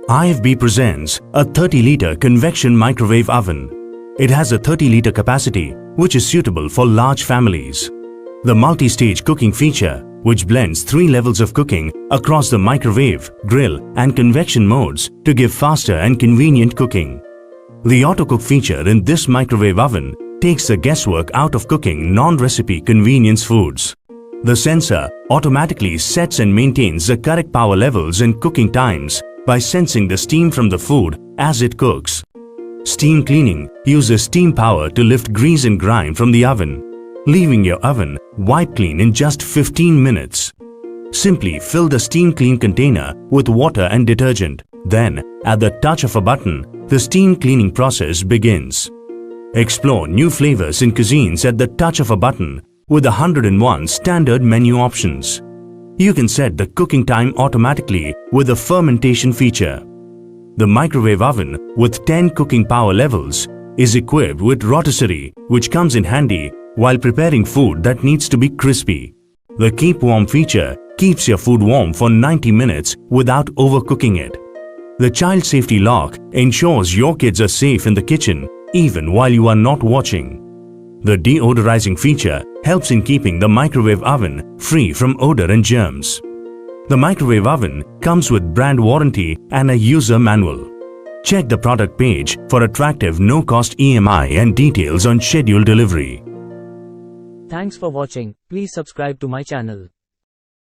IFB presents a 30-liter convection microwave oven. It has a 30-liter capacity, which is suitable for large families. The multi-stage cooking feature, which blends 3 levels of cooking across the microwave, grill and convection modes to give faster and convenient cooking. The auto-cook feature in this microwave oven takes the guesswork out of cooking non-recipe convenience foods. The sensor automatically sets and maintains the correct power levels and cooking times by sensing the steam from the food as it cooks. Steam cleaning uses steam power to lift grease and grime from the oven, leaving your oven wipe clean in just 15 minutes. Simply fill the steam clean container with water and detergent. Then, at the touch of a button, the steam cleaning process begins. Explore new flavors in cuisines at the touch of a button with 101 standard menu options. You can set the cooking time automatically with the fermentation feature. The microwave oven with 10 cooking power levels is equipped with rotisserie, which comes in handy while preparing food that needs to be crispy. The Keep Warm feature keeps your food warm for 90 minutes without overcooking it. The child safety lock ensures your kids are safe in the kitchen even while you are not watching. The deodorizing feature helps in keeping the microwave oven free from odor and germs. The microwave oven comes with brand warranty and a user manual. Check the product page for attractive no-cost EMI and details on scheduled delivery. Thanks for watching. Please subscribe to my channel.